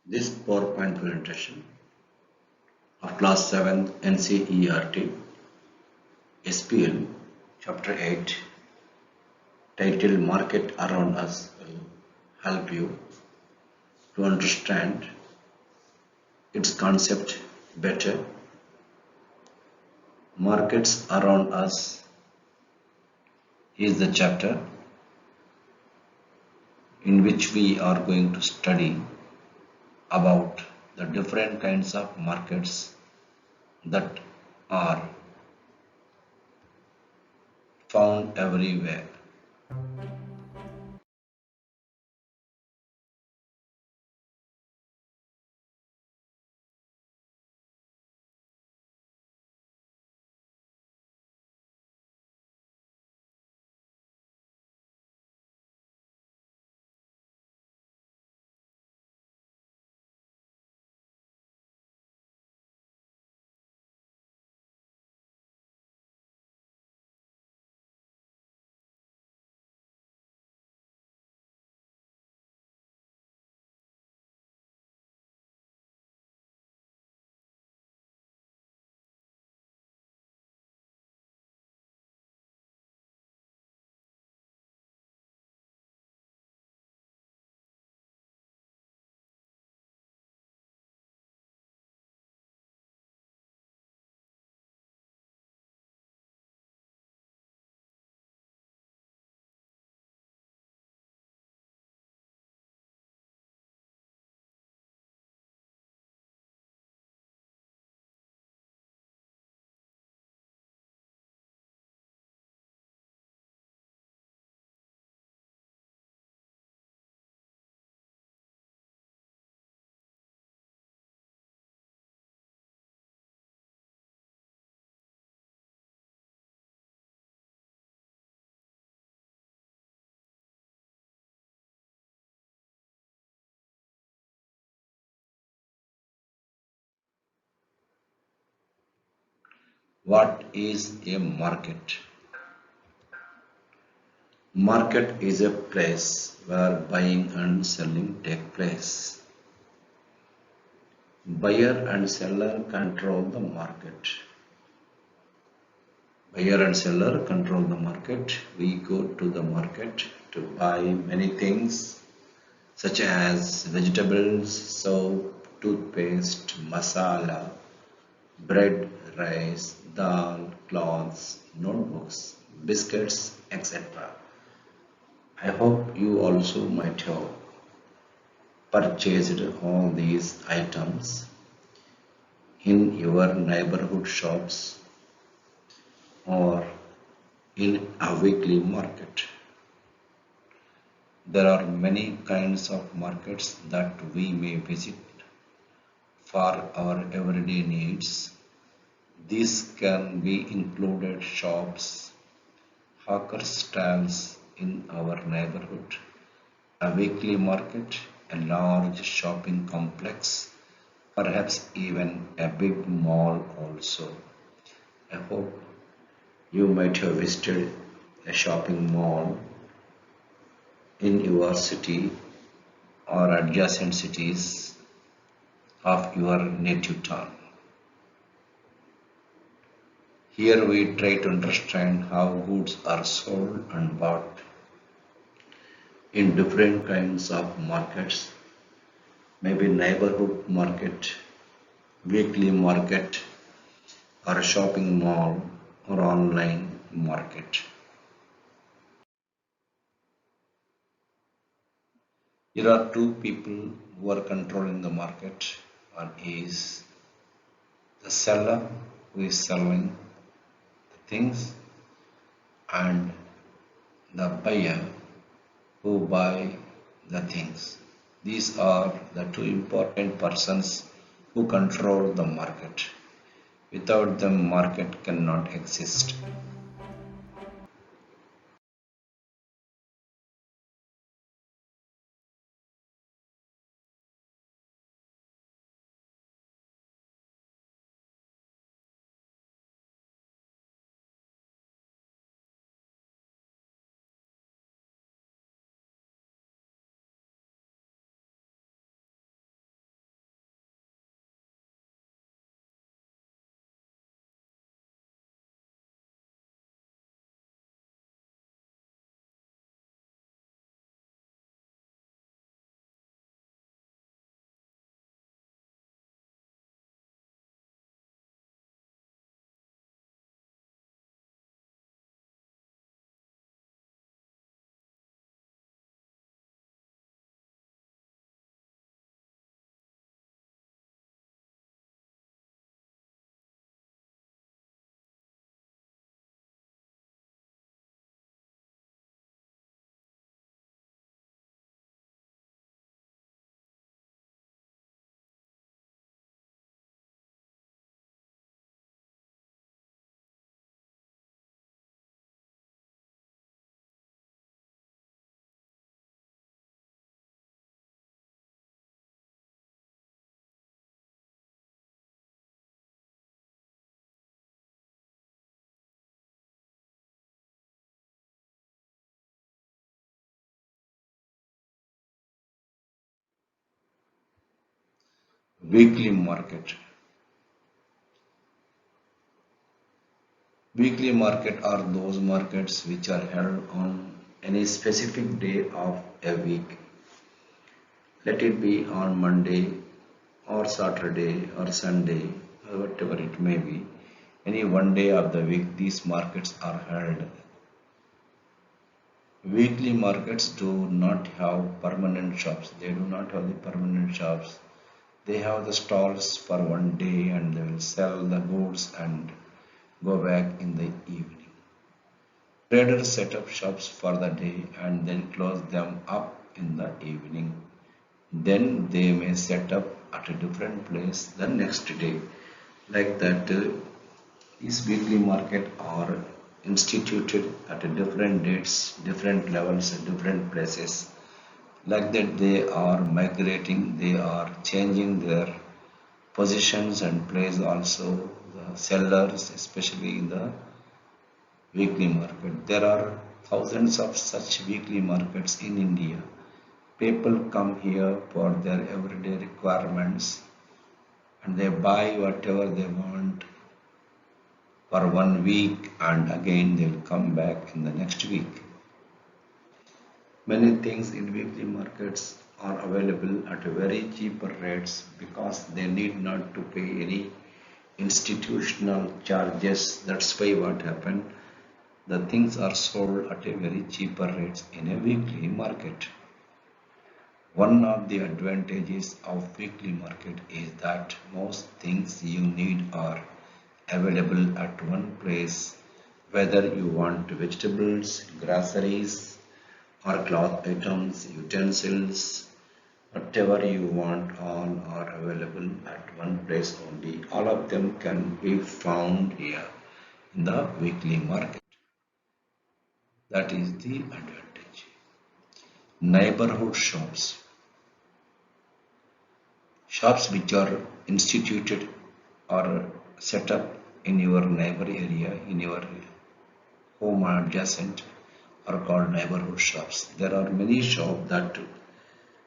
This PowerPoint presentation of Class 7 NCERT SPL Chapter 8 titled Market Around Us will help you to understand its concept better. Markets Around Us is the chapter in which we are going to study about the different kinds of markets that are found everywhere. What is a market? Market is a place where buying and selling take place. Buyer and seller control the market. Buyer and seller control the market. We go to the market to buy many things such as vegetables, soap, toothpaste, masala, bread, rice, dal, clothes, notebooks, biscuits, etc. I hope you also might have purchased all these items in your neighborhood shops or in a weekly market. There are many kinds of markets that we may visit for our everyday needs. These can be included shops, hawker stalls in our neighborhood, a weekly market, a large shopping complex, perhaps even a big mall also. I hope you might have visited a shopping mall in your city or adjacent cities of your native town. Here we try to understand how goods are sold and bought in different kinds of markets, maybe neighborhood market, weekly market, or a shopping mall or online market. There are two people who are controlling the market. One is the seller who is selling the things and the buyer who buy the things. These are the two important persons who control the market. Without them, market cannot exist. Weekly market. Weekly market are those markets which are held on any specific day of a week. Let it be on Monday or Saturday or Sunday or whatever it may be. Any one day of the week these markets are held. Weekly markets do not have permanent shops. They do not have the permanent shops. They have the stalls for one day and they will sell the goods and go back in the evening. Traders set up shops for the day and then close them up in the evening. Then they may set up at a different place the next day. Like that, these weekly market are instituted at a different dates, different levels, at different places. Like that, they are migrating, they are changing their positions and place also. The sellers, especially in the weekly market. There are thousands of such weekly markets in India. People come here for their everyday requirements and they buy whatever they want for one week and again they will come back in the next week. Many things in weekly markets are available at very cheaper rates because they need not to pay any institutional charges. That's why what happened, the things are sold at a very cheaper rates in a weekly market. One of the advantages of weekly market is that most things you need are available at one place, whether you want vegetables, groceries, or cloth items, utensils, whatever you want, all are available at one place only. All of them can be found here in the weekly market. That is the advantage. Neighborhood shops. Shops which are instituted or set up in your neighbor area, in your home adjacent, are called neighborhood shops. There are many shops that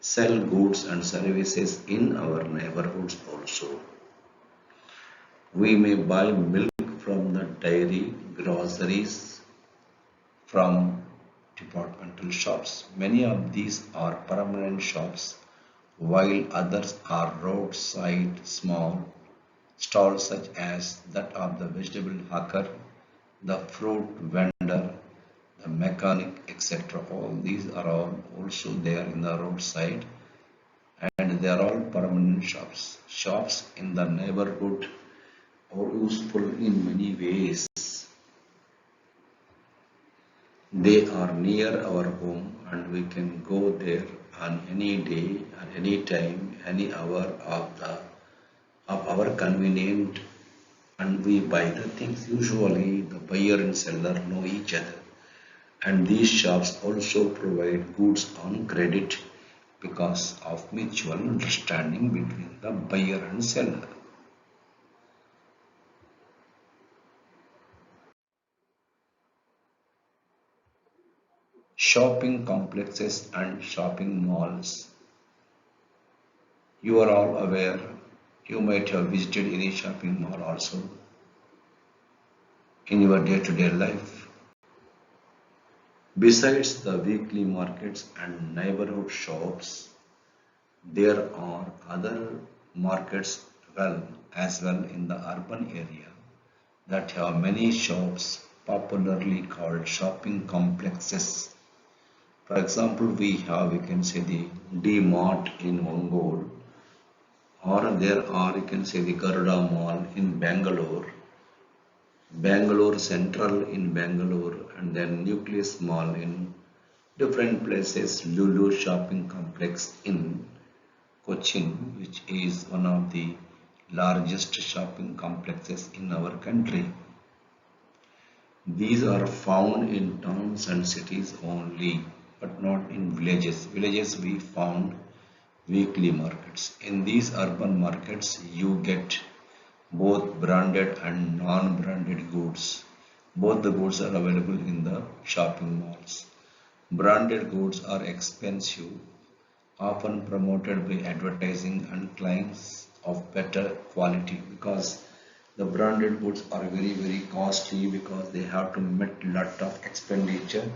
sell goods and services in our neighborhoods also. We may buy milk from the dairy, groceries from departmental shops. Many of these are permanent shops, while others are roadside small stalls such as that of the vegetable hawker, the fruit vendor, the mechanic, etc. All these are all also there in the roadside and they are all permanent shops. Shops in the neighborhood are useful in many ways. They are near our home and we can go there on any day, at any time, any hour of our convenient and we buy the things. Usually the buyer and seller know each other and these shops also provide goods on credit because of mutual understanding between the buyer and seller. Shopping complexes and shopping malls. You are all aware, you might have visited any shopping mall also in your day-to-day life. Besides the weekly markets and neighborhood shops, there are other markets as well in the urban area that have many shops popularly called shopping complexes. For example, we can say the D Mart in Ongole, or there are you can say the Garuda Mall in Bangalore, Bangalore Central in Bangalore, and then Nucleus Mall in different places, Lulu Shopping Complex in Cochin, which is one of the largest shopping complexes in our country. These are found in towns and cities only, but not in villages. Villages we found weekly markets. In these urban markets, you get both branded and non-branded goods. Both the goods are available in the shopping malls. Branded goods are expensive, often promoted by advertising and claims, of better quality, because the branded goods are very costly, because they have to meet lot of expenditure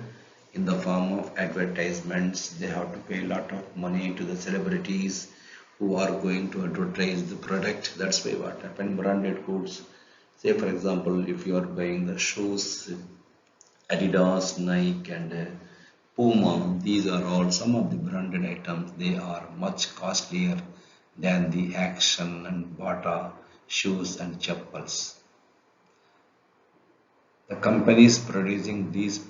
in the form of advertisements. They have to pay a lot of money to the celebrities who are going to advertise the product. That's why what happened, branded goods, say for example, if you are buying the shoes, Adidas, Nike, and Puma, these are all some of the branded items. They are much costlier than the Action and Bata shoes and chappals. The companies producing these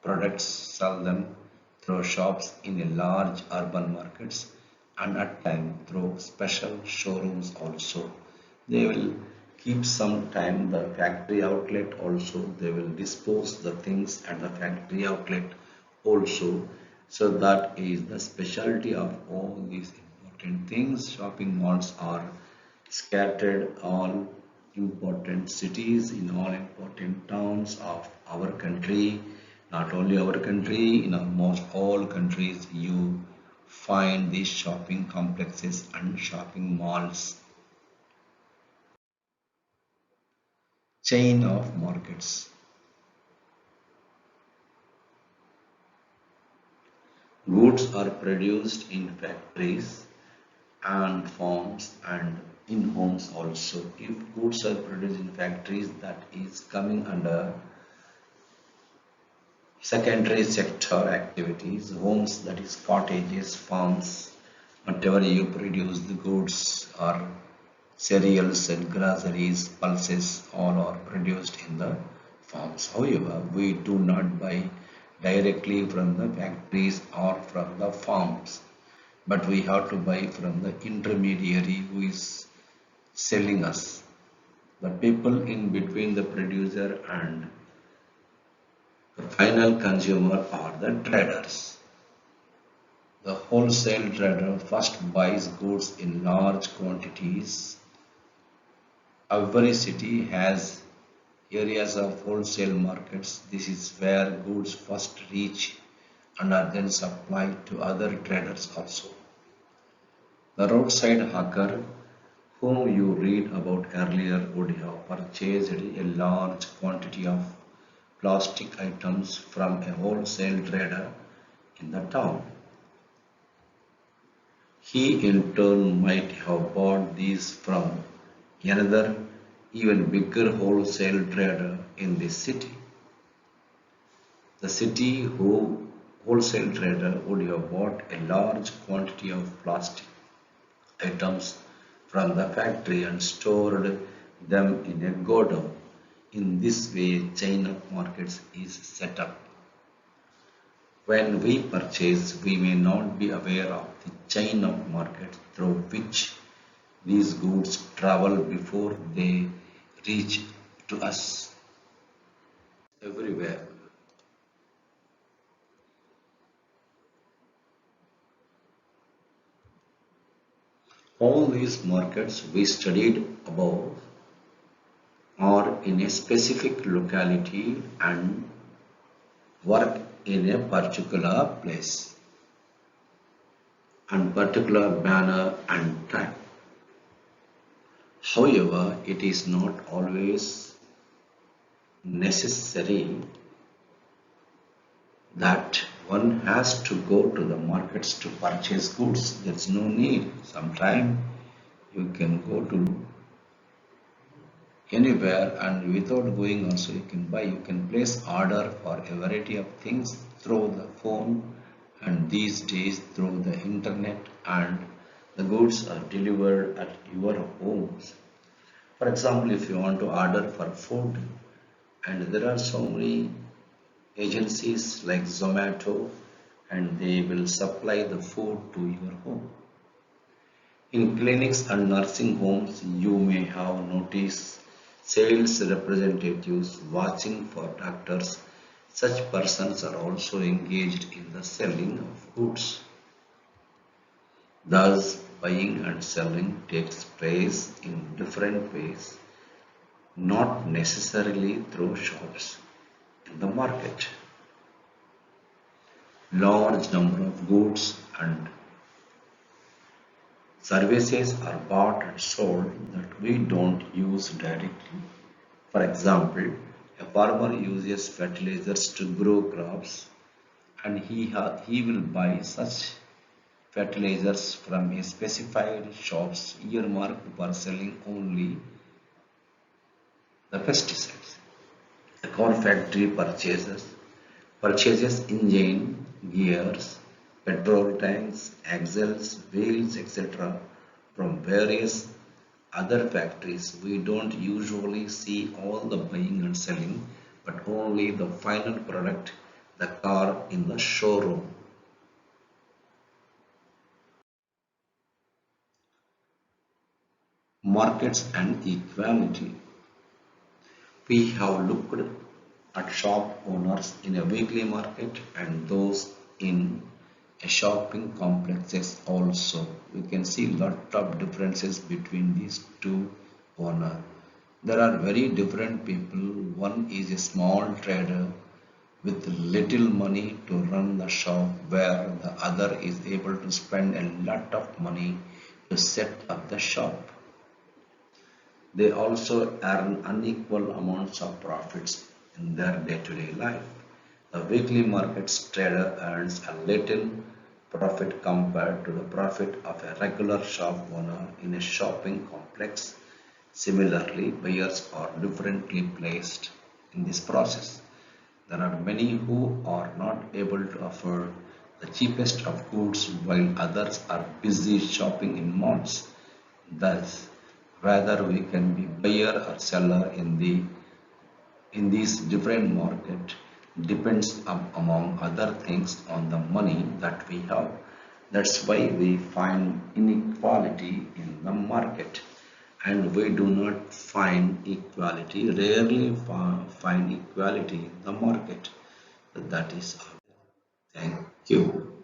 products sell them through shops in a large urban markets, and at times through special showrooms also. They will keep some time the factory outlet also. They will dispose the things at the factory outlet also. So that is the specialty of all these important things. Shopping malls are scattered all important cities, in all important towns of our country. Not only our country, in almost all countries you find these shopping complexes and shopping malls. Chain of markets. Goods are produced in factories and farms and in homes also. If goods are produced in factories, that is coming under secondary sector activities. Homes, that is cottages, farms, whatever you produce, the goods or cereals and groceries, pulses, all are produced in the farms. However, we do not buy directly from the factories or from the farms, but we have to buy from the intermediary who is selling us. The people in between the producer and the final consumer are the traders. The wholesale trader first buys goods in large quantities. Every city has areas of wholesale markets. This is where goods first reach and are then supplied to other traders also. The roadside hawker whom you read about earlier would have purchased a large quantity of plastic items from a wholesale trader in the town. He in turn might have bought these from another even bigger wholesale trader in this city. The city who wholesale trader would have bought a large quantity of plastic items from the factory and stored them in a godown. In this way, chain of markets is set up. When we purchase, we may not be aware of the chain of markets through which these goods travel before they reach to us. Everywhere. All these markets we studied above are in a specific locality and work in a particular place and particular manner and time. However, it is not always necessary that one has to go to the markets to purchase goods. There's no need. Sometime you can go to anywhere and without going also you can buy. You can place order for a variety of things through the phone and these days through the internet, and the goods are delivered at your homes. For example, if you want to order for food, and there are so many agencies like Zomato, and they will supply the food to your home. In clinics and nursing homes, you may have noticed sales representatives watching for doctors. Such persons are also engaged in the selling of goods. Thus, buying and selling takes place in different ways, not necessarily through shops in the market. Large number of goods and Services are bought and sold that we don't use directly. For example, a farmer uses fertilizers to grow crops, and he will buy such fertilizers from a specified shops earmarked for selling only the pesticides. The car factory purchases engine, gears, petrol tanks, axles, wheels, etc. from various other factories. We don't usually see all the buying and selling, but only the final product, the car in the showroom. Markets and equality. We have looked at shop owners in a weekly market and those in a shopping complexes also. We can see lot of differences between these two owners. There are very different people. One is a small trader with little money to run the shop, where the other is able to spend a lot of money to set up the shop. They also earn unequal amounts of profits in their day-to-day life. The weekly markets trader earns a little profit compared to the profit of a regular shop owner in a shopping complex. Similarly, buyers are differently placed in this process. There are many who are not able to afford the cheapest of goods while others are busy shopping in malls. Thus, whether we can be buyer or seller in these different market depends among other things on the money that we have. That's why we find inequality in the market, and we do not find equality, rarely find equality in the market. That is all. Thank you.